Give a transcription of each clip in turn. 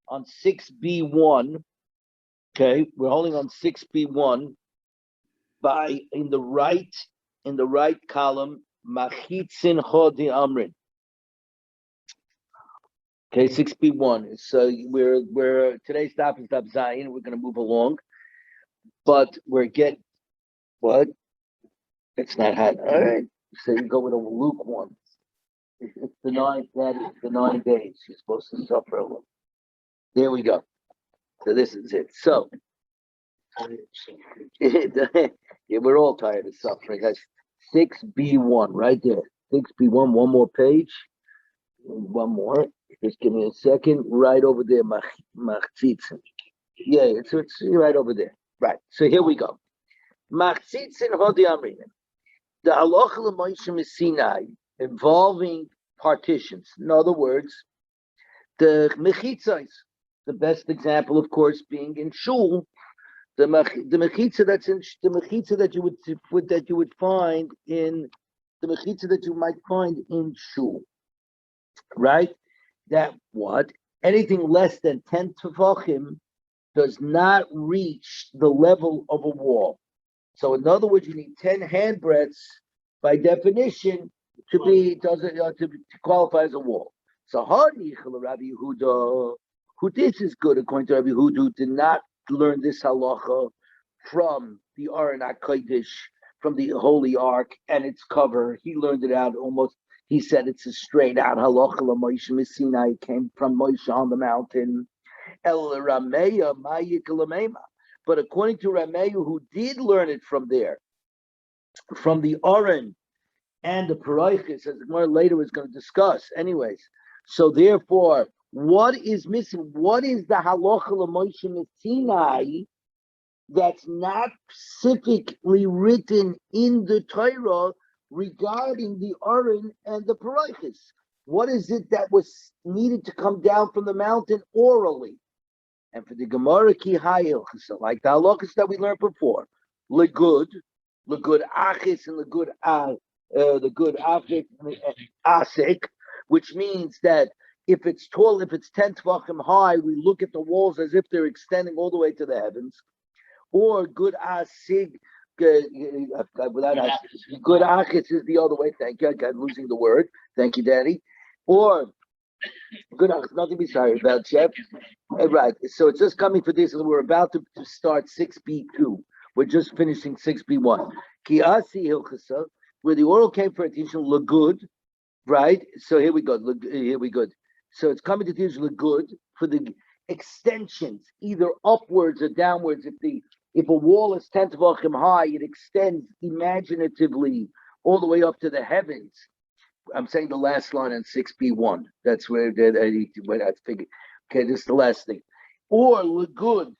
on 6B1. Okay, we're holding on 6B1 by in the right column, Machitzin Chodi Amrin. Okay, 6B1. So we're today's stop is stop Zion. We're gonna move along, but we're getting what? It's not hot. All right. So you go with a lukewarm. It's the 9 days. You're supposed to suffer a little. There we go. So this is it. So yeah, we're all tired of suffering, guys. 6B1 right there. 6B1, one more page. One more. Just give me a second. Right over there, Machzitzin. Yeah, it's right over there. Right. So here we go. Machzitzin Hodi Amrin. The halacha l'moishim Sinai involving partitions. In other words, the mechitzas. The best example, of course, being in shul. The mechitza that's in the mechitza that you would find in the mechitza that you might find in shul, right? That what anything less than 10 tefachim does not reach the level of a wall. So in other words, you need 10 handbreadths by definition to qualify as a wall. So Rabbi Yehuda, who this is good according to Rabbi Yehuda, who did not learn this halacha from the Aron HaKodesh, from the Holy Ark and its cover. He learned it out almost. He said it's a straight out halacha l'Moshe Sinai, came from Moshe on the mountain. El Rameya Ma'yikalamema. But according to Rameyu, who did learn it from there, from the Aron and the Paraichis, as more later is going to discuss. Anyways, so therefore, what is missing? What is the halacha l'Moshe Sinai that's not specifically written in the Torah regarding the Aron and the Paraichis? What is it that was needed to come down from the mountain orally? And for the Gemara ki hayil, like the halachas that we learned before, legud achis, and the good achik asik, which means that if it's tall, if it's 10 tvachim high, we look at the walls as if they're extending all the way to the heavens. Or good asig, good achis is the other way. Thank you. I'm losing the word. Thank you, Daddy. Or good achis, nothing to be sorry about, Chef. Right. So it's just coming for this, and we're about to start 6B2. We're just finishing 6B1. Kiasi hilchasa, where the oral came for attention, lagud, right? So here we go. Here we go. So it's coming to teach lagud for the extensions, either upwards or downwards. If a wall is 10 tefachim high, it extends imaginatively all the way up to the heavens. I'm saying the last line on 6B1. That's where I figured. Okay, this is the last thing. Or lagud,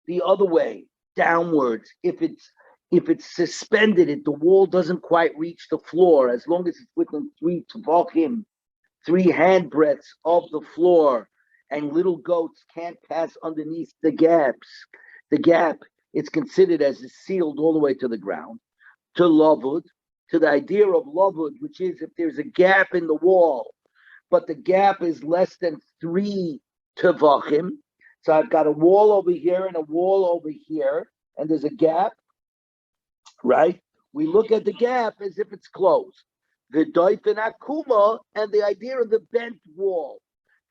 the other way, downwards. If it's suspended, the wall doesn't quite reach the floor, as long as it's within 3 tefachim, 3 handbreadths of the floor, and little goats can't pass underneath the gaps. The gap, it's considered as is sealed all the way to the ground. To lavud, to the idea of lavud, which is if there's a gap in the wall, but the gap is less than 3 tevachim. So I've got a wall over here and a wall over here, and there's a gap, right? We look at the gap as if it's closed. The doifin akuma, and the idea of the bent wall,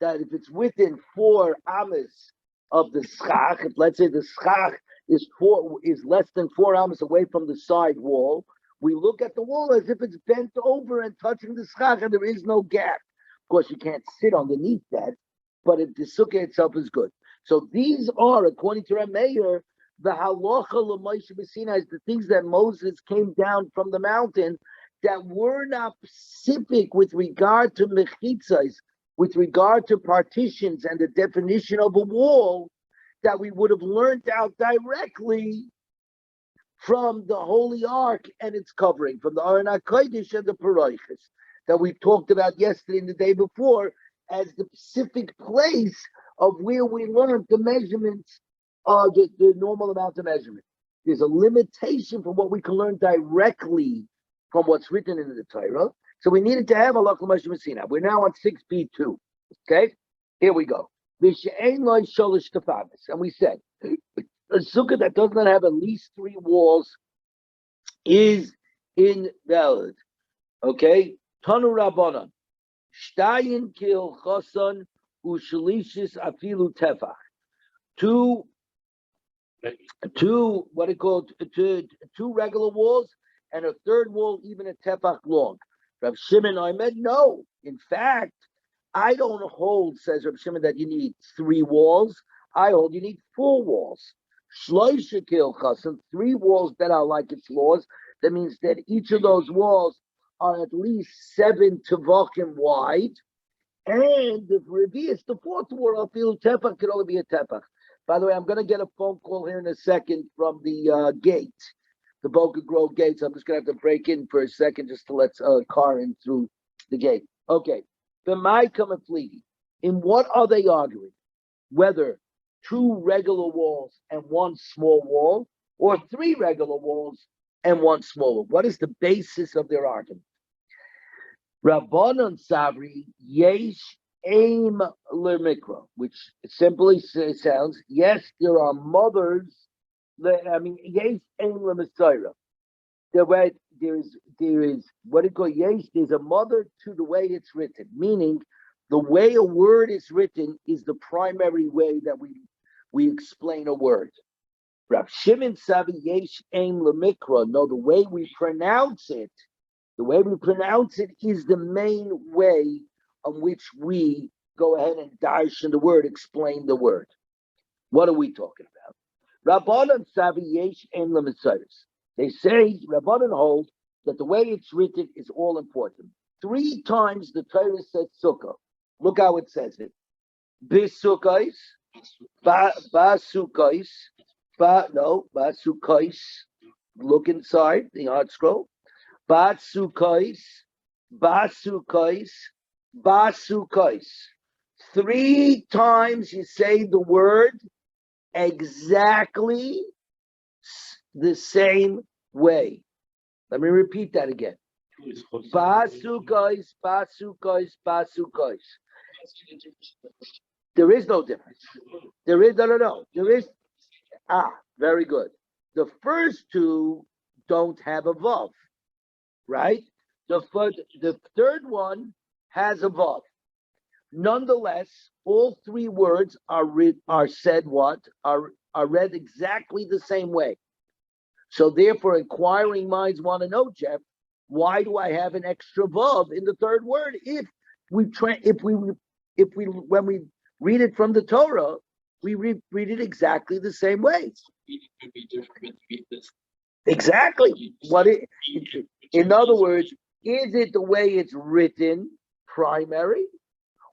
that if it's within 4 amas of the schach, if let's say the schach is less than 4 amas away from the side wall, we look at the wall as if it's bent over and touching the schach, and there is no gap. Of course, you can't sit underneath that, but the sukkah itself is good. So these are, according to Rameir, the halacha l'Moshe Sinai, the things that Moses came down from the mountain that were not specific with regard to mechitzas, with regard to partitions and the definition of a wall, that we would have learned out directly from the Holy Ark and its covering, from the Aron HaKodesh and the Paraichis, that we talked about yesterday and the day before, as the specific place of where we learned the measurements, the normal amount of measurement. There's a limitation from what we can learn directly from what's written in the Torah. So we needed to have a Halacha L'Moshe Sinai. We're now on 6B2. Okay? Here we go. V'she'ein lo sholish tefanis. And we said, a sukkah that does not have at least 3 walls is invalid. Okay? Tanu Rabbanan. Shtayin kil choson ushalishis afilu tefach. Two, what it called, two regular walls and a third wall, even a tefach long. Rav Shimon Ahmed, no. In fact, I don't hold, says Rav Shimon, that you need 3 walls. I hold you need 4 walls. Shloisha kil choson, 3 walls that are like its laws. That means that each of those walls are at least 7 tefachim wide. And the revius, the 4th wall, I feel tefach could only be a tefach. By the way, I'm going to get a phone call here in a second from the gate, the Boca Grove gate. So I'm just going to have to break in for a second just to let a car in through the gate. Okay. In what are they arguing? Whether 2 regular walls and 1 small wall, or 3 regular walls and 1 small wall? What is the basis of their argument? Rabbanon Savri Yesh Aim Lemikra, which simply sounds, yes, there are mothers. Yesh Aim Lemesira. There is what it called Yesh. There's a mother to the way it's written, meaning the way a word is written is the primary way that we explain a word. Rav Shimon Savi Yesh Aim Lemikra. No, the way we pronounce it. The way we pronounce it is the main way on which we go ahead and darshan the word, explain the word. What are we talking about? Rabbanan Savi Yesh Ein L'Mitzayos. They say, Rabbanan hold that the way it's written is all important. 3 times the Torah says Sukka. Look how it says it. Bisukkais, Basukkais, Basukkais. Look inside the art scroll. Basukais, Basukais, Basukais. 3 times you say the word exactly the same way. Let me repeat that again. Basukais, Basukais, Basukais. There is no difference. There is no. There is very good. The first 2 don't have a vav. Right? The third one has a vav. Nonetheless, all 3 words are said what? Are read exactly the same way. So therefore, inquiring minds want to know, Jeff, why do I have an extra vav in the third word? If we when we read it from the Torah, we read it exactly the same way. Exactly. In other words, is it the way it's written, primary,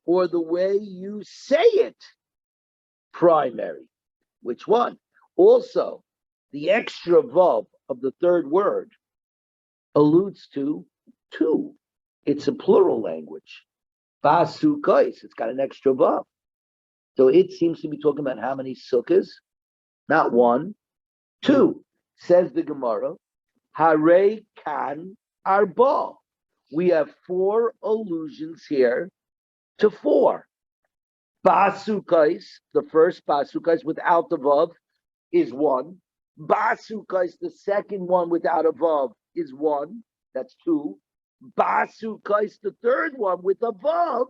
or the way you say it, primary? Which one? Also, the extra vav of the third word alludes to 2. It's a plural language. Basukais, it's got an extra vav. So it seems to be talking about how many sukkahs? Not 1, 2. Says the Gemara, Hare kan arba. We have 4 allusions here to 4. Basukais, the first basukais without the vav is 1. Basukais, the second one without a vav is 1. That's 2. Basukais, the third one with a vav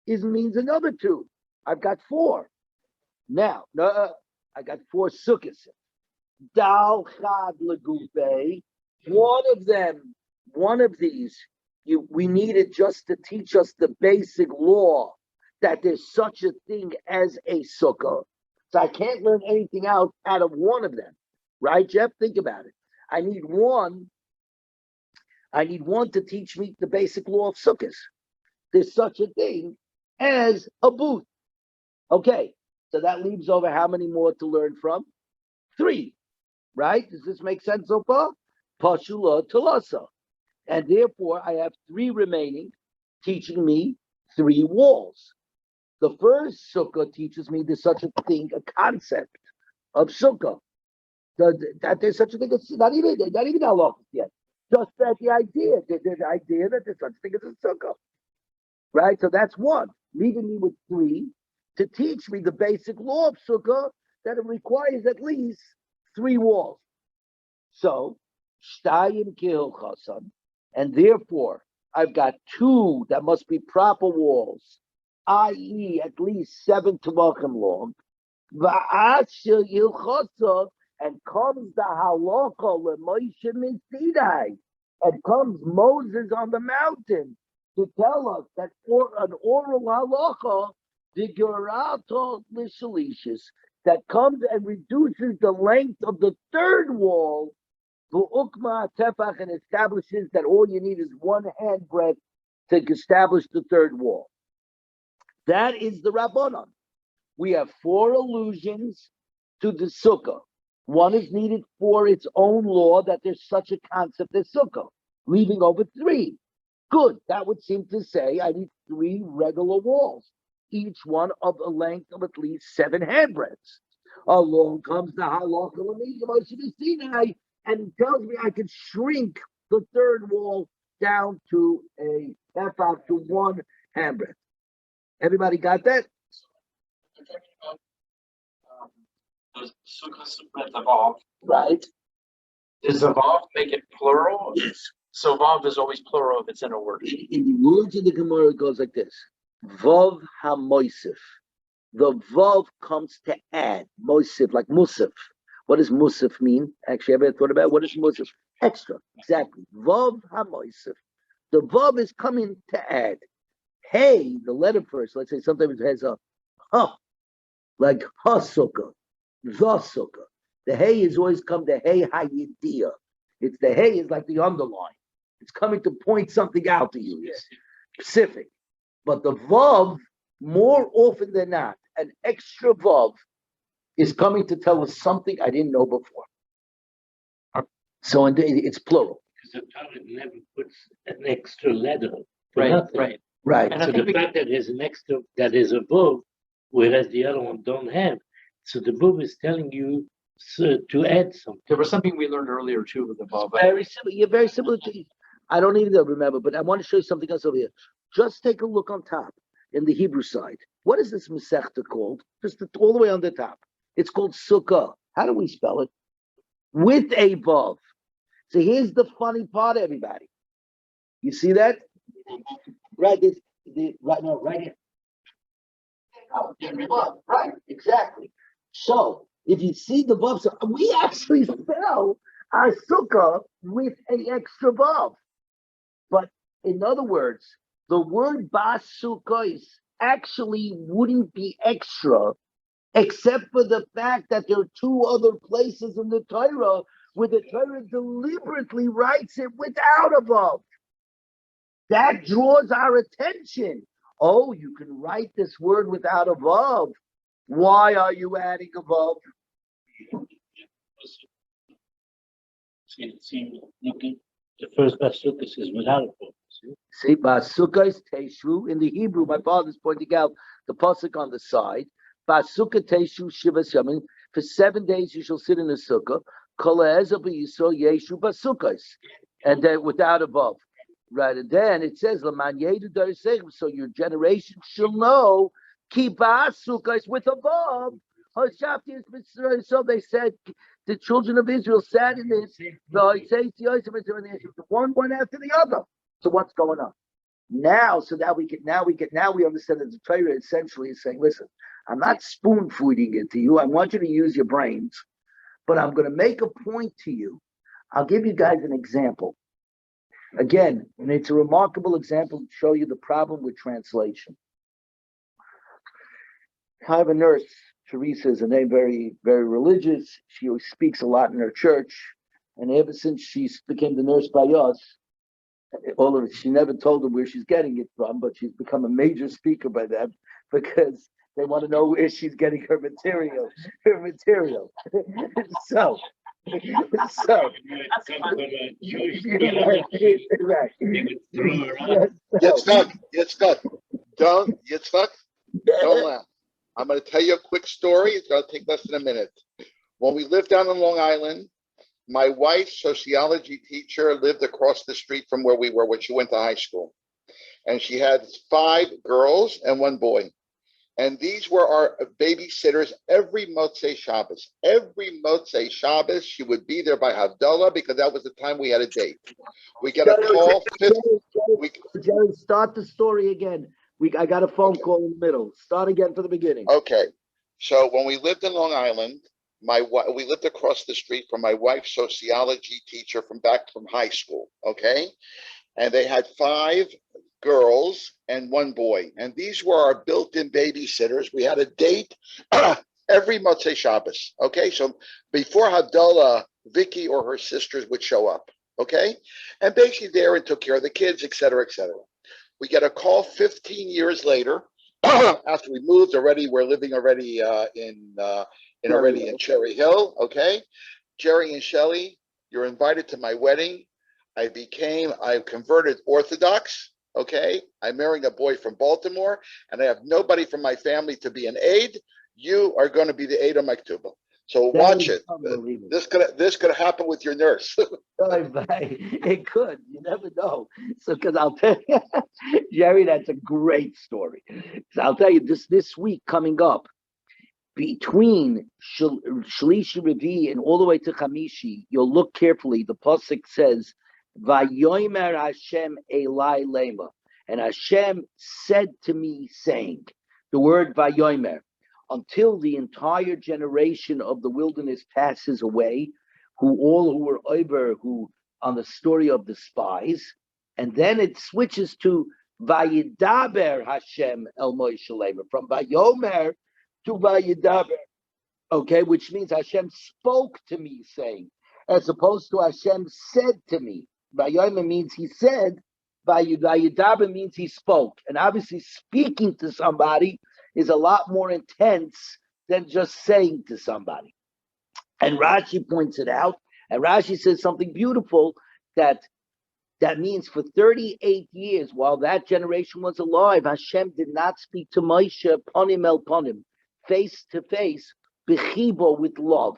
means another 2. I've got 4. Now, I got 4 sukkahs. Dal chad legufe. One of these, we needed just to teach us the basic law that there's such a thing as a sukkah. So I can't learn anything out of one of them, right, Jeff? Think about it. I need one to teach me the basic law of sukkahs. There's such a thing as a booth. Okay, so that leaves over how many more to learn from? 3. Right? Does this make sense so far? Pashula Talasa. And therefore, I have 3 remaining, teaching me 3 walls. The first sukkah teaches me there's such a thing, a concept of sukkah. That there's such a thing, it's not even halachah yet. Just that the idea that there's such a thing as a sukkah. Right? So that's 1. Leaving me with 3. to teach me the basic law of sukkah that it requires at least 3 walls. So, shtayim kihilchasan, and therefore I've got 2 that must be proper walls, i.e., at least 7 tefachim long. Va'asher yilchasa, and comes the halacha leMoshe Sinai, and comes Moses on the mountain to tell us that for an oral halacha, the Gerato Lishalishis, that comes and reduces the length of the 3rd wall, Vu'ukma Tefach, and establishes that all you need is 1 handbreadth to establish the 3rd wall. That is the Rabbanon. We have 4 allusions to the Sukkah. 1 is needed for its own law, that there's such a concept as Sukkah, leaving over 3. Good. That would seem to say I need 3 regular walls, each one of a length of at least 7 handbreadths. Along comes the halacha Moshe Sinai, and it tells me I can shrink the 3rd wall down to a tefach, to 1 handbreadth. Everybody got that? The Sukka Sukha Vav. Right. Does the Vav make it plural? Yes. So Vav is always plural if it's in a word. In the words of the Gemara, it goes like this: Vav ha-moisif. The Vav comes to add. Moisif, like Musaf. What does Musaf mean? Actually, ever thought about what is Musaf? Extra. Exactly. Vav ha-moisif. The Vav is coming to add. Hey, the letter first. Let's say sometimes it has a ha, like ha-sukkah, the sukkah. The hey is always come to hey ha-yidiyah. It's the hey is like the underline. It's coming to point something out to you. It's specific. But the Vav, more often than not, an extra Vav is coming to tell us something I didn't know before. So it's plural. Because the Torah never puts an extra letter for Right, nothing. Right. And So the fact that there's an extra, that is above, whereas the other one don't have. So the book is telling you to add something. There was something we learned earlier too with the Vav. Very similar. You're very similar to. I don't even remember, but I want to show you something else over here. Just take a look on top in the Hebrew side. What is this Masechta called? Just all the way on the top. It's called Sukkah. How do we spell it? With a Vav. So here's the funny part, everybody. You see that? Right. Right here. Right. Exactly. So if you see the Vav, so we actually spell our Sukkah with an extra Vav. But in other words, the word Basukos actually wouldn't be extra, except for the fact that there are 2 other places in the Torah where the Torah deliberately writes it without a Vav. That draws our attention. Oh, you can write this word without a Vav. Why are you adding a Vav? See, looking, the first Basukah is without a book. See, Basukah Teshu in the Hebrew. My father's pointing out the pasuk on the side. Basukah Teshu Shivas Yamin. For 7 days you shall sit in the sukkah. Kol Ezel Yisrael Yeshu Basukos, and then without a Vav, right? And then it says Laman Yedu Darisegim, so your generation shall know Ki Basukos with a Vav. So they said the children of Israel sat in this one after the other. So what's going on now? So now we understand that the Torah essentially is saying, listen, I'm not spoon feeding it to you. I want you to use your brains, but I'm going to make a point to you. I'll give you guys an example. Again, and it's a remarkable example to show you the problem with translation. I have a nurse. Teresa is a name, very, very religious. She speaks a lot in her church. And ever since she became the nurse by us, all of it, she never told them where she's getting it from, but she's become a major speaker by them because they want to know where she's getting her material. So Yitzchak, don't laugh. I'm going to tell you a quick story. It's going to take less than a minute. When we lived down on Long Island, my wife's sociology teacher lived across the street from where we were when she went to high school. And she had 5 girls and 1 boy. And these were our babysitters every Motzei Shabbos. Every Motzei Shabbos, she would be there by Havdalah because that was the time we had a date. We get a call. Jerry, start the story again. I got a phone call in the middle. Start again from the beginning. Okay. So when we lived in Long Island, we lived across the street from my wife's sociology teacher from high school. Okay. And they had 5 girls and 1 boy. And these were our built-in babysitters. We had a date every Motzei Shabbos. Okay. So before Havdalah, Vicky or her sisters would show up. Okay. And basically there and took care of the kids, et cetera, et cetera. We get a call 15 years later after we moved already. We're living already in Cherry Hill. Okay. Jerry and Shelley, you're invited to my wedding. I've converted Orthodox. Okay. I'm marrying a boy from Baltimore and I have nobody from my family to be an aide. You are going to be the aide of my ketubah. So watch it. This could happen with your nurse. It could. You never know. So, because I'll tell you, Jerry, that's a great story. So I'll tell you this week coming up, between Shlishi Revi and all the way to Chamishi, you'll look carefully. The pasuk says, "Vayomer Hashem Elai Lema," and Hashem said to me, saying, the word Vayomer. Until the entire generation of the wilderness passes away, who were over, who on the story of the spies, and then it switches to Vayidaber Hashem El Moshe Lemer, from Vayomer to Vayidaber, okay, which means Hashem spoke to me, saying, as opposed to Hashem said to me. Vayomer means he said, Vayidaber means he spoke, and obviously speaking to somebody is a lot more intense than just saying to somebody. And Rashi points it out, and Rashi says something beautiful, that means for 38 years, while that generation was alive, Hashem did not speak to Moshe ponim el ponim, face to face, bechibo, with love.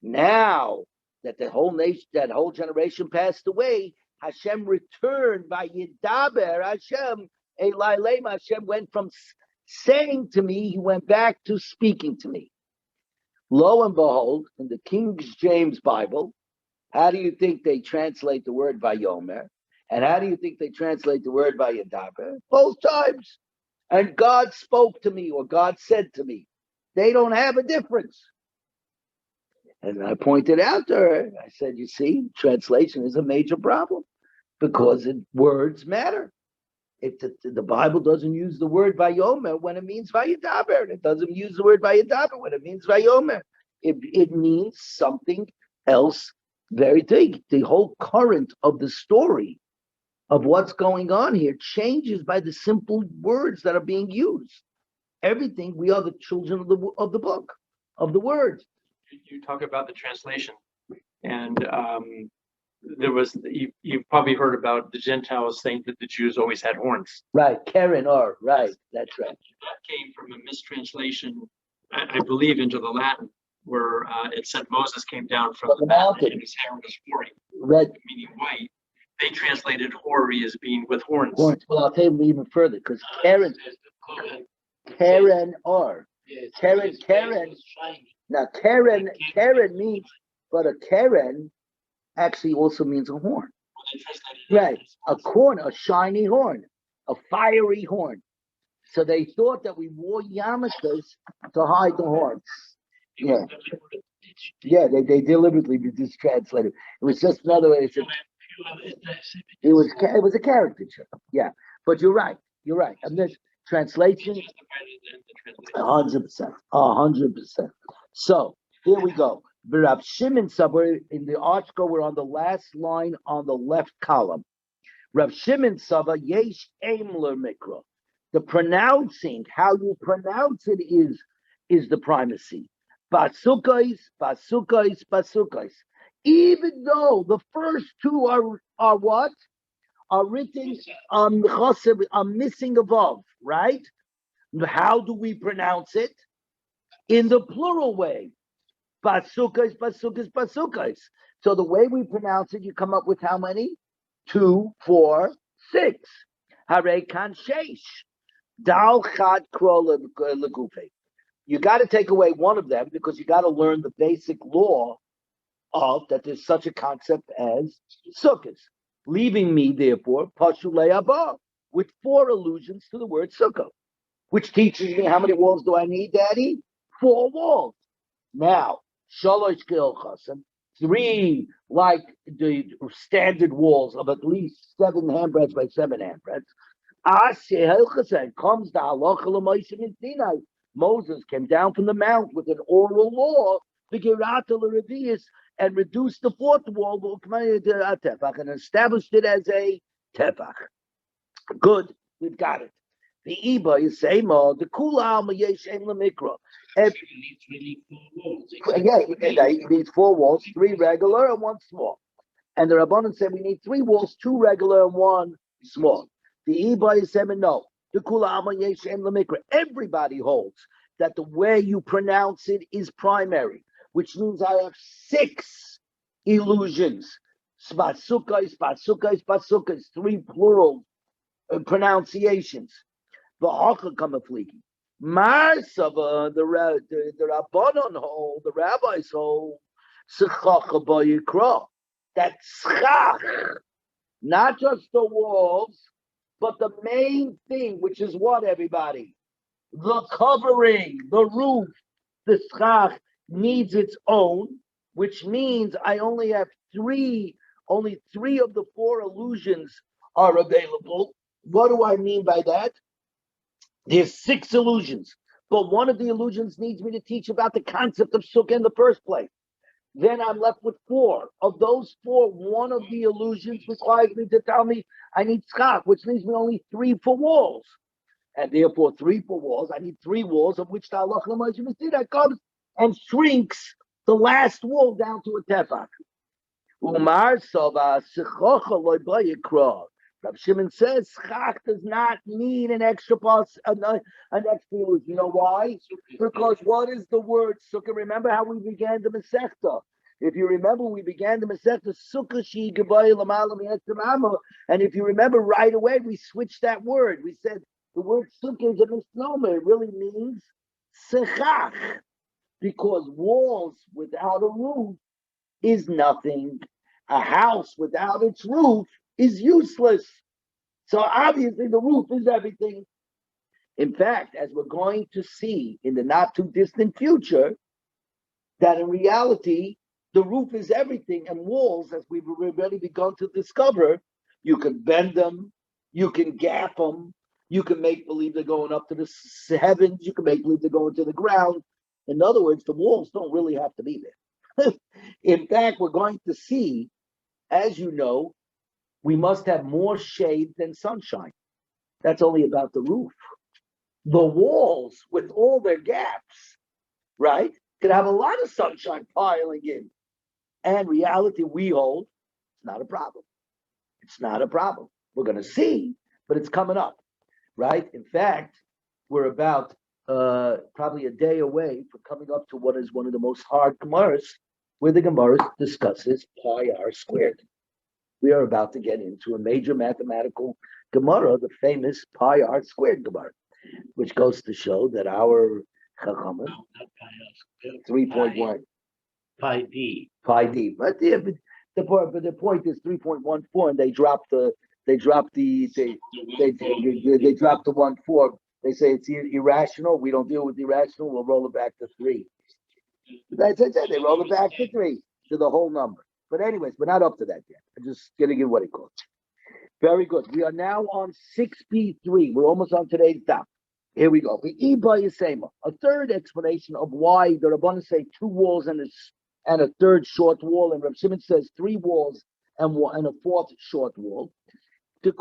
Now that the whole nation, that whole generation passed away, Hashem returned by Yidaber Hashem Elai Lema. Hashem went from saying to me, he went back to speaking to me. Lo and behold, in the King James Bible, how do you think they translate the word Vayomer? And how do you think they translate the word Vayidaber? Both times. And God spoke to me, or God said to me. They don't have a difference. And I pointed out to her, I said, you see, translation is a major problem because words matter. If the Bible doesn't use the word Vayomer when it means Vayidaber, and it doesn't use the word Vayidaber when it means Vayomer, it means something else very big. The whole current of the story of what's going on here changes by the simple words that are being used. Everything, we are the children of the book, of the word. You talk about the translation, and you've probably heard about the Gentiles saying that the Jews always had horns. Right, Karen or right, that's right. That came from a mistranslation, I believe, into the Latin, where it said Moses came down from the mountain and his hair was hoary, red, meaning white. They translated hoary as being with horns. Well, I'll tell you even further, because Karen or Karen. Now Karen means, but a Karen actually also means a horn. Right, a shiny horn, a fiery horn. So they thought that we wore yarmulkes to hide the horns. Yeah, they deliberately just translated. It was just another way. It was a caricature. Yeah, but you're right. And this translation, 100%, 100%. So here we go. Rav Shimon Sabar, in the article, we're on the last line on the left column. Rav Shimon Sabar, Yesh Aimler Mikra. The pronouncing, how you pronounce it is the primacy. Basukais. Even though the first two are what? Are written are missing a vav, right? How do we pronounce it? In the plural way. Basukais. So the way we pronounce it, you come up with how many? 2, 4, 6. Hare kan sheish. Dal chad kro legufe. You got to take away one of them because you got to learn the basic law of that there's such a concept as sukkahs. Leaving me, therefore, pashu le'abah, with 4 allusions to the word sukkah, which teaches me how many walls do I need, Daddy? 4 walls. Now, shalosh kilchasim, 3 like the standard walls of at least 7 handbreadths by 7 handbreadths. Comes the halacha l'moishim in Sinai. Moses came down from the mount with an oral law, the gerata l'revius, and reduced the 4th wall and established it as a tefach. Good, we've got it. The Iba is same the Kula Alma Yesh Em Lemikra. Really 4 walls. Yeah, you need 4 walls, 3 regular and 1 small. And the Rabbanan said we need 3 walls, 2 regular and 1 small. The Iba is saying no. The Kula Alma Yesh Em Lemikra. Everybody holds that the way you pronounce it is primary, which means I have 6 illusions. Spatsuka, spatsuka, spatsuka. 3 plural pronunciations. The Haka Kamafliki. Marsava, the Rabbanon hold, the rabbis hold, Sechacha Bayikra. That schach, not just the walls, but the main thing, which is what, everybody? The covering, the roof, the schach needs its own, which means I only have only 3 of the 4 illusions are available. What do I mean by that? There's 6 illusions, but one of the illusions needs me to teach about the concept of sukkah in the first place. Then I'm left with 4. Of those 4, one of the illusions requires me to tell me I need schach, which leaves me only 3 for walls. And therefore, 3 for walls, I need 3 walls, of which the halacha l'moshe that comes and shrinks the last wall down to a tefach. Umar Sava Sechocha loy bayikra. Rav Shimon says schach does not need an extra an extra illusion. You know why? Because what is the word sukkah? Remember how we began the Masechta. If you remember, we began the Masechta sukkah she gevay l'malam yetzimama, and if you remember right away, we switched that word. We said the word sukkah is a misnomer. It really means sechach, because walls without a roof is nothing. A house without its roof is useless. So obviously the roof is everything. In fact, as we're going to see in the not too distant future, that in reality, the roof is everything, and walls, as we've already begun to discover, you can bend them, you can gap them, you can make believe they're going up to the heavens, you can make believe they're going to the ground. In other words, the walls don't really have to be there. In fact, we're going to see, as you know, we must have more shade than sunshine. That's only about the roof. The walls, with all their gaps, right, could have a lot of sunshine piling in. And reality, we hold, it's not a problem. It's not a problem. We're going to see, but it's coming up, right? In fact, we're about probably a day away from coming up to what is one of the most hard Gemaras, where the Gemara discusses pi r squared. We are about to get into a major mathematical Gemara, the famous pi r squared Gemara, which goes to show that our Chachamim, 3.1 Pi D. But the point is 3.14, and they dropped the 1.4. They say it's irrational. We don't deal with irrational. We'll roll it back to 3. That's it. They roll it back to 3, to the whole number. But anyways, we're not up to that yet. I'm just getting in what it calls. Very good. We are now on 6B3. We're almost on today's top. Here we go. The Iba Yisema. A third explanation of why the Rabbanan say 2 walls and a third short wall, and Rav Shimon says 3 walls and a 4th short wall. The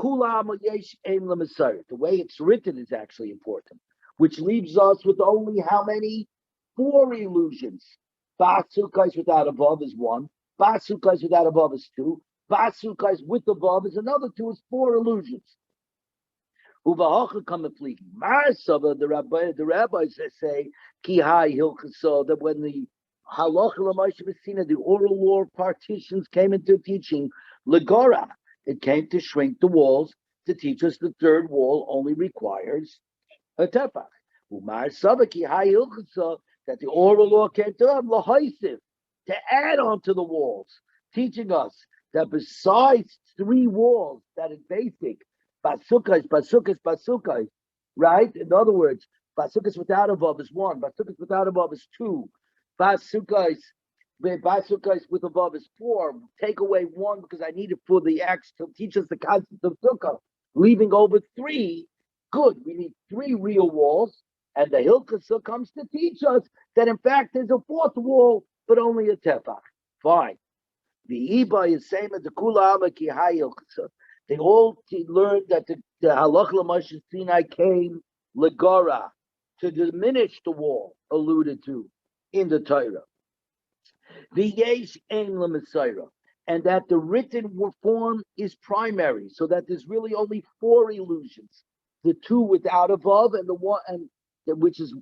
way it's written is actually important, which leaves us with only how many? 4 illusions. Basukais without above is 1. Basukais without above is 2. Basukais with above is another 2. Is 4 illusions. The rabbis say ki hai hilchasa, that when the halacha l'moshe b'sina, the oral law partitions came into teaching legora, it came to shrink the walls, to teach us the third wall only requires a tefach. Umar Savaki High Ilchasa, that the oral law came to them, Lahaisiv, to add on to the walls, teaching us that besides 3 walls that is basic, basukas, right? In other words, basukas without above is 1, basukas without above is 2, basukas with above is 4. Take away 1 because I need it for the acts to teach us the concept of sukkah. Leaving over 3, good. We need 3 real walls. And the Hilchasa comes to teach us that in fact there's a 4th wall, but only a tefach. Fine. The Iba is same as the Kula Amaki High Hilchasa. They all learned that the Halach L'Moshe Sinai came Legora, to diminish the wall alluded to in the Torah. The Yesh Ein L'Messiah, and that the written form is primary, so that there's really only 4 illusions: the 2 without above, and the 1, and which is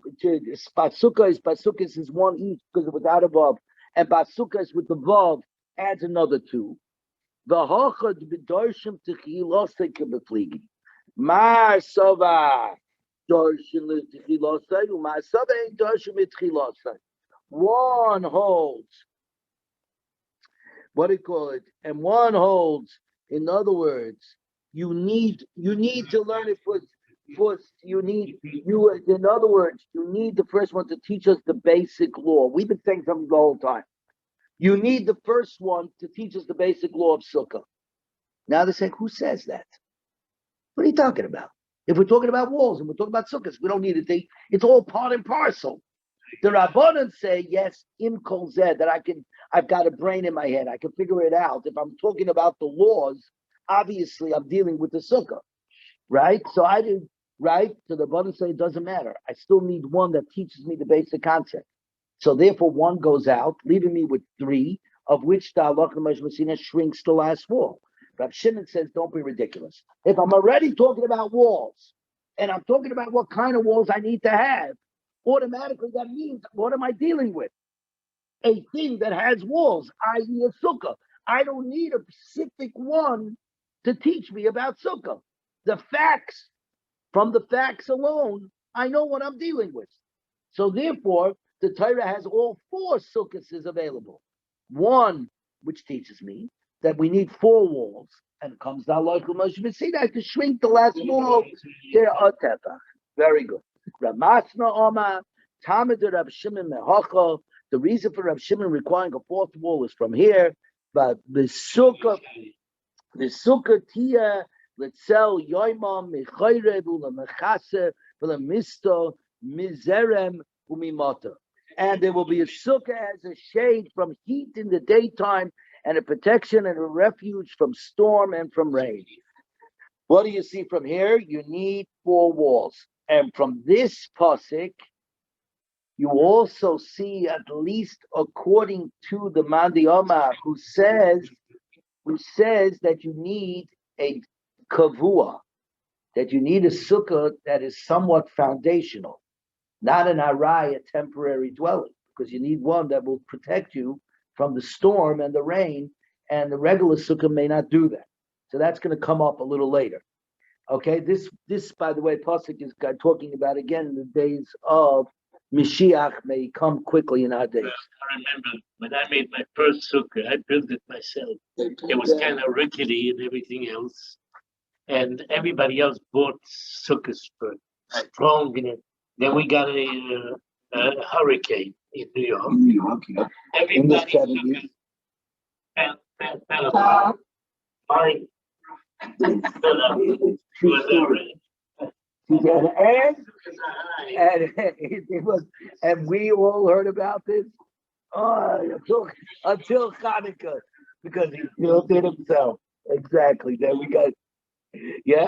basukas is 1 each because of without above, and basukas with above adds another 2. The hachad b'darshim techilosei kebefligi. Mar sava darshin l'techilosei, u'mar sava ein darshin l'techilosei. One holds, what do you call it? And one holds. In other words, you need to learn it first. In other words, you need the first one to teach us the basic law. We've been saying something the whole time. You need the first one to teach us the basic law of sukkah. Now they're saying, who says that? What are you talking about? If we're talking about walls and we're talking about sukkahs, we don't need it. It's all part and parcel. The Rabbanan say, yes, im kol zeh, that I've got a brain in my head. I can figure it out. If I'm talking about the laws, obviously I'm dealing with the sukkah, right? So I did, right? So the Rabbanan say it doesn't matter. I still need one that teaches me the basic concept. So therefore, 1 goes out, leaving me with 3, of which the Halach L'Moshe Messina shrinks the last wall. Rav Shimon says, don't be ridiculous. If I'm already talking about walls, and I'm talking about what kind of walls I need to have, automatically that means, what am I dealing with? A thing that has walls, i.e. a sukkah. I don't need a specific one to teach me about sukkah. The facts, from the facts alone, I know what I'm dealing with. So therefore, the Torah has all 4 sukkahs available. 1, which teaches me that we need 4 walls, and comes down like Moshe Messina to shrink the last wall. There are tefach. Very good. Ramasna Omar, Talmid Rav Shimon Mehacha. The reason for Rav Shimon requiring a 4th wall is from here. But the sukkah tia letzel yoimam mechayrev ulamechase ulamista mizerem umimata. And there will be a sukkah as a shade from heat in the daytime, and a protection and a refuge from storm and from rain. What do you see from here? You need 4 walls. And from this pasuk, you also see, at least according to the Mandi Omar, who says that you need a kavua, that you need a sukkah that is somewhat foundational, not an arai, a temporary dwelling, because you need one that will protect you from the storm and the rain, and the regular sukkah may not do that. So that's going to come up a little later. Okay, this by the way, pasuk is talking about again in the days of Mashiach may come quickly in our days. Well, I remember when I made my first sukkah, I built it myself. It was kind of rickety and everything else, and everybody else bought sukkahs for strong in it. Then we got a hurricane in New York. In the 70s. Fell apart. Mine fell out. And we all heard about this until Hanukkah, because he built it himself. Exactly. Then we got, yeah,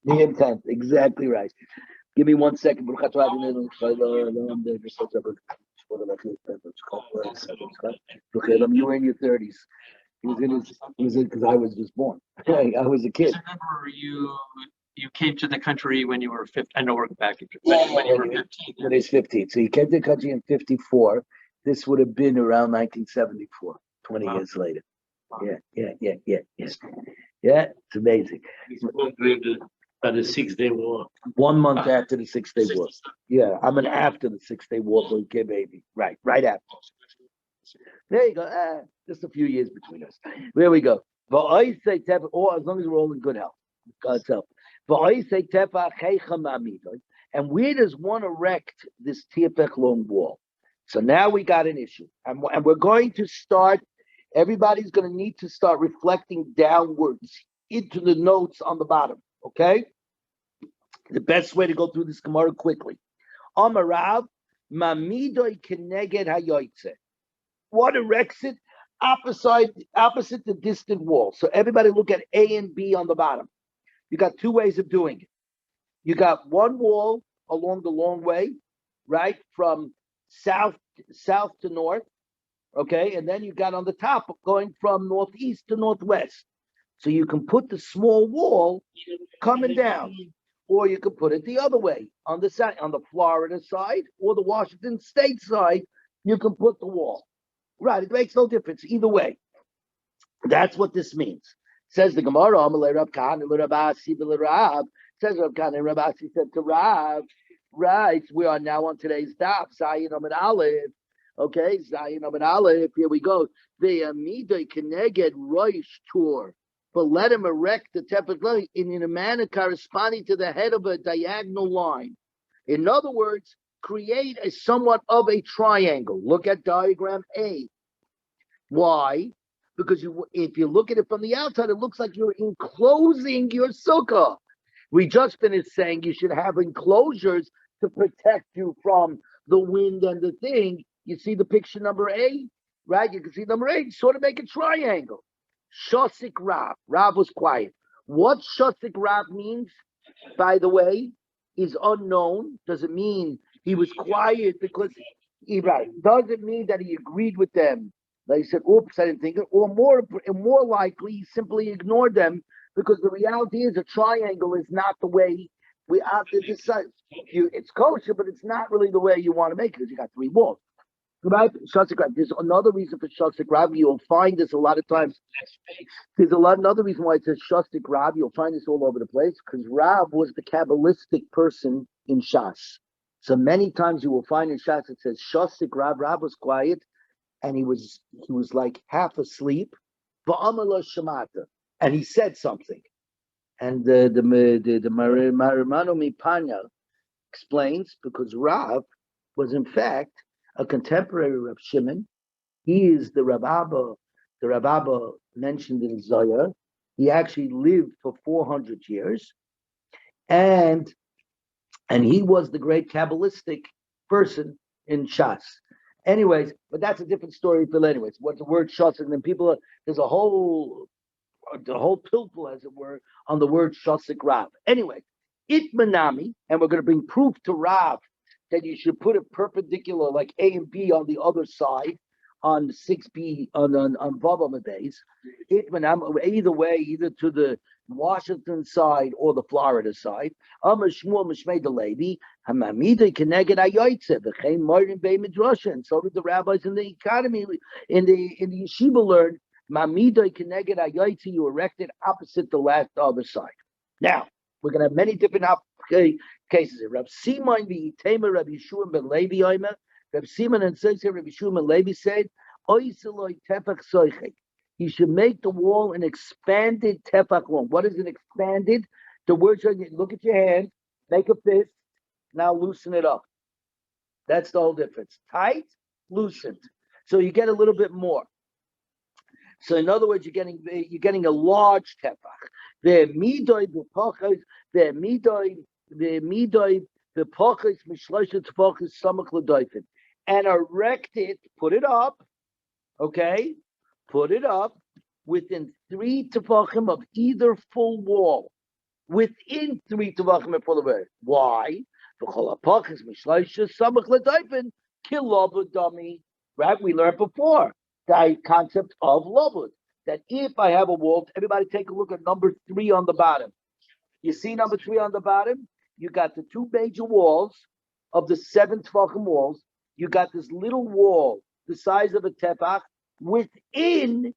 the intent. Exactly right. Give me 1 second. You were in your 30s. He was in because I was just born. I was a kid. I remember you came to the country when you were 15. I know we're back when you were 15. When he's 15. So he came to the country in 54. This would have been around 1974, 20 years later. Wow. Yeah. Yeah, it's amazing. He's born during the By the 6 Day War. 1 month after the 6 Day War. Yeah, I mean after the 6 Day War for the baby. Right after. There you go. Just a few years between us. There we go. But I say tefach, or as long as we're all in good health, God's help. But I say tefach heicham amidoi. And where does one erect this tefach long wall? So now we got an issue, and we're going to start. Everybody's going to need to start reflecting downwards into the notes on the bottom. Okay. The best way to go through this Gemara quickly. Amarav mamidoi keneged hayoytze. What erects it? Opposite the distant wall. So everybody look at A and B on the bottom. You got two ways of doing it. You got one wall along the long way, right? From south to north. Okay. And then you got on the top going from northeast to northwest. So you can put the small wall coming down, or you can put it the other way on the side, on the Florida side or the Washington State side. You can put the wall. Right, it makes no difference either way. That's what this means. Says the Gemara, says Rav Khan and Rabasi said to Rav, right, we are now on today's daf, Zayin Amid Aleph. Okay, Zayin Amid Aleph, here we go. The Amidai Keneged Roish Tour, but let him erect the tefach in a manner corresponding to the head of a diagonal line. In other words, create a somewhat of a triangle. Look at diagram A. Why? Because if you look at it from the outside, it looks like you're enclosing your sukkah. We just finished saying you should have enclosures to protect you from the wind and the thing. You see the picture number A, right? You can see number 8, sort of make a triangle. Shosik Rav. Rav was quiet. What Shosik Rav means, by the way, is unknown. Does it mean he was quiet because right? Does it mean that he agreed with them? Like he said, "Oops, I didn't think it." Or more likely, he simply ignored them because the reality is a triangle is not the way we have to decide. It's kosher, but it's not really the way you want to make it because you got 3 walls. Right? Shasik Rav. There's another reason for Shasik Rav. You'll find this a lot of times. There's another reason why it says Shasik Rav. You'll find this all over the place because Rav was the Kabbalistic person in Shas. So many times you will find in Shas it says Shasik Rav. Rav was quiet and he was like half asleep. Va'amala Shemata, and he said something. And the Marimano Mipanya explains because Rav was in fact a contemporary Rav Shimon. He is the Rav Abba mentioned in Zohar. He actually lived for 400 years, and he was the great Kabbalistic person in Shas. Anyways, but that's a different story. But anyways, what the word Shas, and then there's the whole pilpul, as it were, on the word Shasik Rav. Anyway, Itmanami, and we're going to bring proof to Rav that you should put it perpendicular, like A and B on the other side, on 6B, on Vavam days. Either way, either to the Washington side or the Florida side. And so did the rabbis in the academy, in the yeshiva learned, you erected opposite the other side. Now, we're going to have many different cases. Rav Simon the Itema, Rav Yeshua ben Levi Oimer. Rav Simon and says Rav Yeshua ben Levi said, he should make the wall an expanded tefach long. What is an expanded? The word showing you, look at your hand, make a fist, now loosen it up. That's the whole difference. Tight, loosened. So you get a little bit more. So in other words, you're getting a large tefach. The midoi b'pochos, the midoi b'pochos mishloisha tefachos samach l'doifin, and erect it, put it up, okay, put it up within 3 tefachim of either full wall, within 3 tefachim of full wall. Why? V'chol ha'pochos mishloisha samach l'doifin kilov dummy. Right? We learned before. The concept of lavud, that if I have a wall, everybody take a look at number 3 on the bottom. You see number 3 on the bottom? You got the 2 major walls of the 7 tefachim walls. You got this little wall, the size of a tefach, within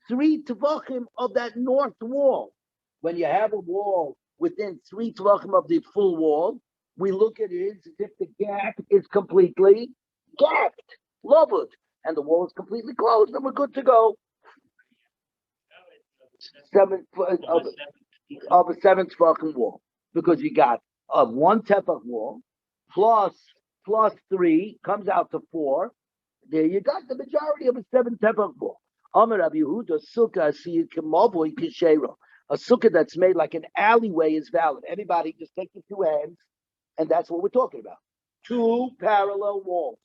3 tefachim of that north wall. When you have a wall within 3 tvachim of the full wall, we look at it as if the gap is completely gapped, loved, and the wall is completely closed, and we're good to go. 7 of a 7 tvachim wall, because you got a 1 tefach wall plus 3 comes out to 4. There you got the majority of a 7 tefach wall. Amar Rabbi Yehuda, Sukka k'mavoi k'sheira. A sukkah that's made like an alleyway is valid. Everybody just take your 2 hands, and that's what we're talking about. 2 parallel walls.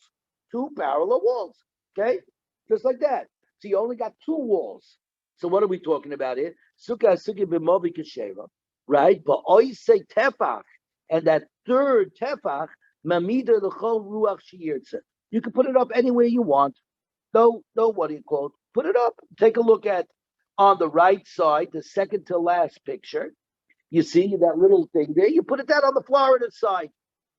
2 parallel walls. Okay? Just like that. So you only got 2 walls. So what are we talking about here? Sukka b'mavoi k'sheira. Right? But I say tefach, and that 3rd tefach, mamida l'chol ruach sheyirtzeh. You can put it up anywhere you want. No, what do you call it? Put it up. Take a look at on the right side, the second to last picture. You see that little thing there? You put it down on the Florida side.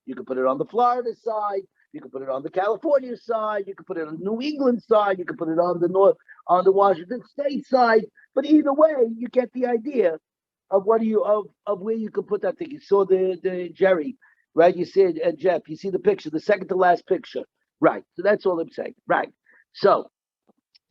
You can put it on the Florida side. You can put it on the California side. You can put it on the New England side. You can put it on the Washington State side. But either way, you get the idea of where you can put that thing. You saw the Jerry, right? You see it, Jeff. You see the picture, the second to last picture. Right. So that's all I'm saying. Right. So,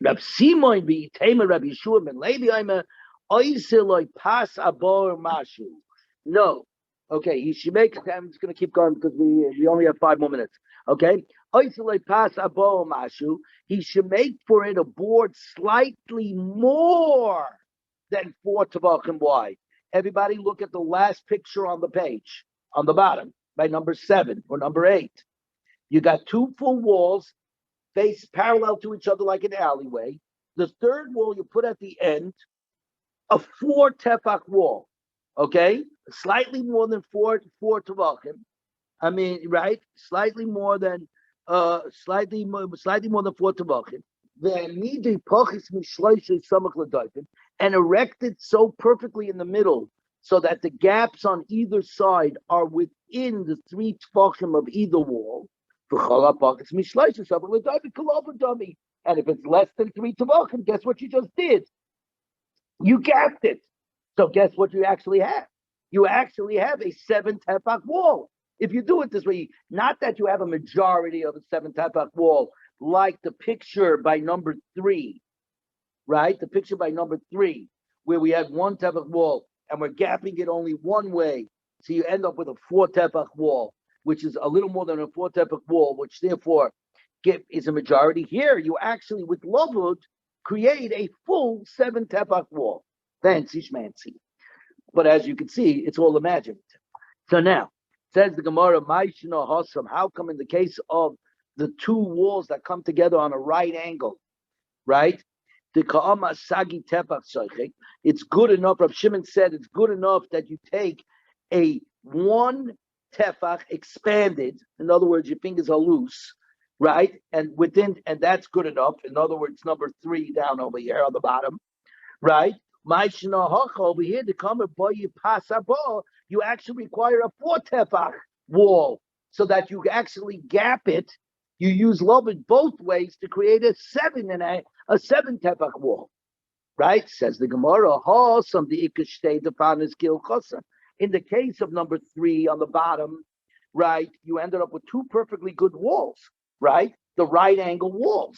Rab Simon be Tamer Rabbi Yeshua ben Levi Aimer Oiseloi Pas Abor Mashu. No. Okay, he should make. I'm just going to keep going because we only have 5 more minutes. Okay. Oiseloi Pas Abor Mashu. He should make for it a board slightly more than 4 tefachim wide. Everybody look at the last picture on the page, on the bottom, by number 7 or number 8. You got 2 full walls faced parallel to each other like an alleyway. The 3rd wall you put at the end, a 4 tefach wall, okay? Slightly more than 4 tefachim. I mean, right? Slightly more than 4 tefachim. And erected so perfectly in the middle so that the gaps on either side are within the 3 tefachim of either wall. And if it's less than 3 tefachim, guess what you just did? You gapped it. So guess what you actually have? You actually have a 7 tefach wall. If you do it this way, not that you have a majority of a 7 tefach wall, like the picture by number 3, right? The picture by number 3, where we had 1 tefach wall and we're gapping it only one way. So you end up with a 4 tefach wall, which is a little more than a 4 tefach wall, which therefore is a majority. Here, you actually, with Lavud, create a full 7 tefach wall. Fancy schmancy. But as you can see, it's all imagined. So now, says the Gemara, Maishna Hosam, how come in the case of the 2 walls that come together on a right angle, right? The Ka'ama Sagi Tefach Soichik, it's good enough, Rav Shimon said, it's good enough that you take a 1 tefach expanded. In other words, your fingers are loose, right? And that's good enough. In other words, number 3 down over here on the bottom, right? Over here, to come and boy you pass a ball, you actually require a 4 tefach wall so that you actually gap it. You use Lovid both ways to create a 7 tefach wall, right? Says the Gemara. Some the ikashtei defanis gil chosa. In the case of number 3 on the bottom, right, you ended up with 2 perfectly good walls, right? The right angle walls,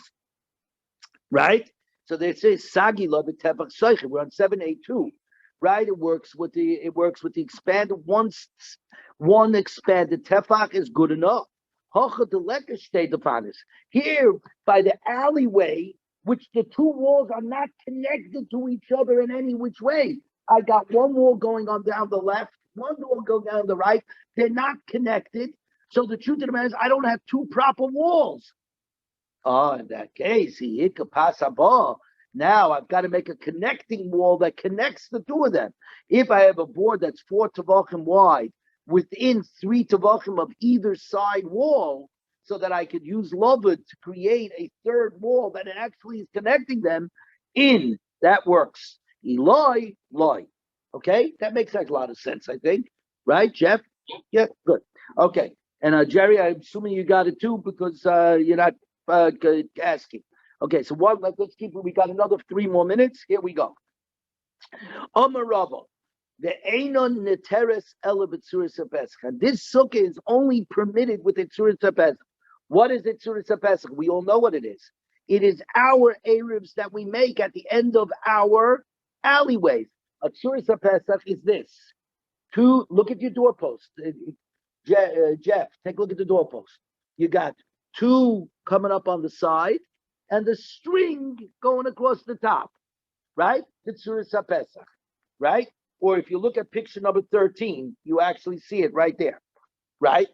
right? So they say sagi lo b'tefach soichim. We're on 782, right? It works with the expanded one expanded tefach is good enough. Here by the alleyway, which the 2 walls are not connected to each other in any which way. I got 1 wall going on down the left, 1 wall going down the right. They're not connected. So the truth of the matter is I don't have 2 proper walls. Oh, in that case, now I've got to make a connecting wall that connects the 2 of them. If I have a board that's 4 tefachim wide within 3 tefachim of either side wall, so that I could use Lovid to create a 3rd wall that actually is connecting them in, that works. Eloi, loy. Okay, that makes a lot of sense, I think. Right, Jeff? Yeah, good. Okay, and Jerry, I'm assuming you got it too because you're not asking. Okay, so let's keep. We got another 3 more minutes. Here we go. Amarava. The Einon Neteres Ela B'Tzuras HaPesach. And this sukkah is only permitted with the Tzuras HaPesach. What is the Tzuras HaPesach? We all know what it is. It is our Arabs that we make at the end of our alleyways. A Tzuras HaPesach is this. Look at your doorpost. Jeff, take a look at the doorpost. You got two coming up on the side and the string going across the top, right? The Tzuras HaPesach, right? Or if you look at picture number 13, you actually see it right there, right?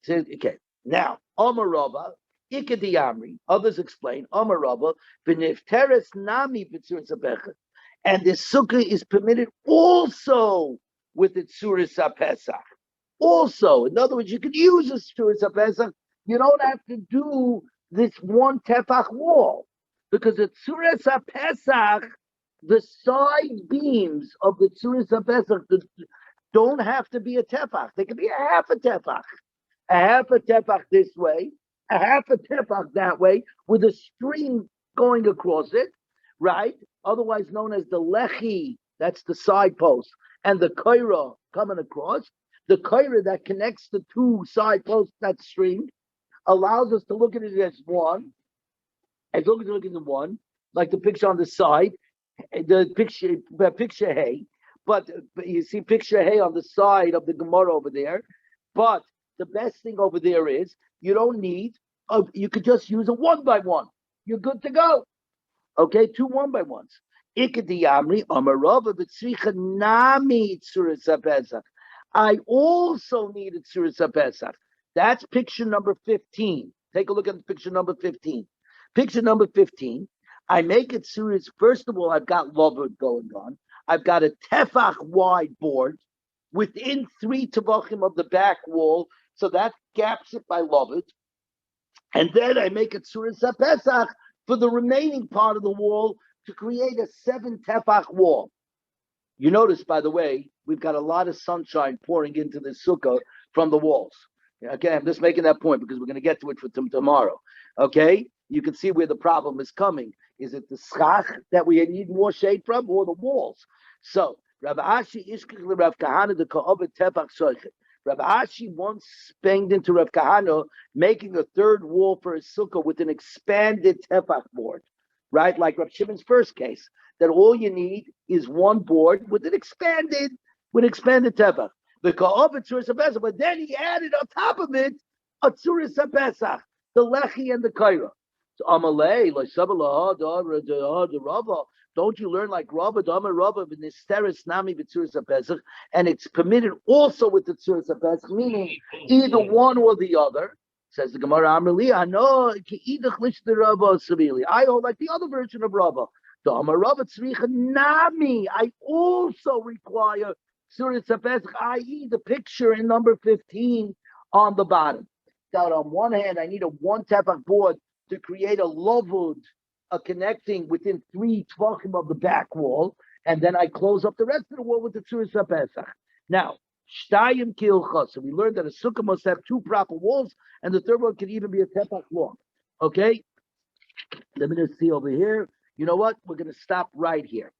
So, okay. Now, Amarava, Ikadi Amri, others explain, Amarava, Benifteres Nami B'Tzuras HaPesach. And the sukkah is permitted also with the Tzuras HaPesach. Also, in other words, you can use a Tzuras HaPesach. You don't have to do this one tefach wall, because the Tzuras HaPesach, the side beams of the Tzuras HaPesach don't have to be a tefach. They can be a half a tefach. A half a tefach this way, a half a tefach that way, with a string going across it, right? Otherwise known as the lechi, that's the side post, and the kaira coming across. The kaira that connects the two side posts, that string, allows us to look at it as one. As long as you look at the one, like the picture on the side, the picture hay, but you see picture hay on the side of the Gemara over there. But the best thing over there is you don't need, you could just use a 1x1. You're good to go. Okay, 2 1x1s. I also need a Tzuras HaPesach. That's picture number 15. Take a look at picture number 15. Picture number 15. I make it serious. First of all, I've got lovud going on. I've got a tefach wide board within 3 tefachim of the back wall, so that gaps it by lovud. And then I make it Tzuras HaPesach for the remaining part of the wall to create a 7 tefach wall. You notice, by the way, we've got a lot of sunshine pouring into the sukkah from the walls. Okay, I'm just making that point because we're going to get to it for tomorrow. Okay, you can see where the problem is coming. Is it the schach that we need more shade from, or the walls? So Rav Ashi Ishkich Rav Kahana the Ka'ovet Tefach Soichet. Rav Ashi once spanged into Rav Kahana making a third wall for a sukkah with an expanded tefach board, right? Like Rav Shimon's first case, that all you need is one board with an expanded tefach. The Ka'ovet Tzuras HaPesach, but then he added on top of it a Tzuras HaPesach, the lechi and the kaira. So Amalei, don't you learn like Rava, Nami B'Tzuras HaPesach, and it's permitted also with the Tzuras HaPesach, meaning either one or the other. Says the Gemara Amrli, I know I hold like the other version of Rava. The Amar Rava Tzricha Nami, I also require Tzuras HaPesach, i.e. the picture in number 15 on the bottom. That on one hand, I need a 1 tefach board to create a lovud, a connecting within 3 tvachim of the back wall, and then I close up the rest of the wall with the Tzuras HaPesach. Now, shtayim kilcha. So we learned that a sukkah must have 2 proper walls, and the third one can even be a tefach long. Okay? Let me just see over here. You know what? We're going to stop right here.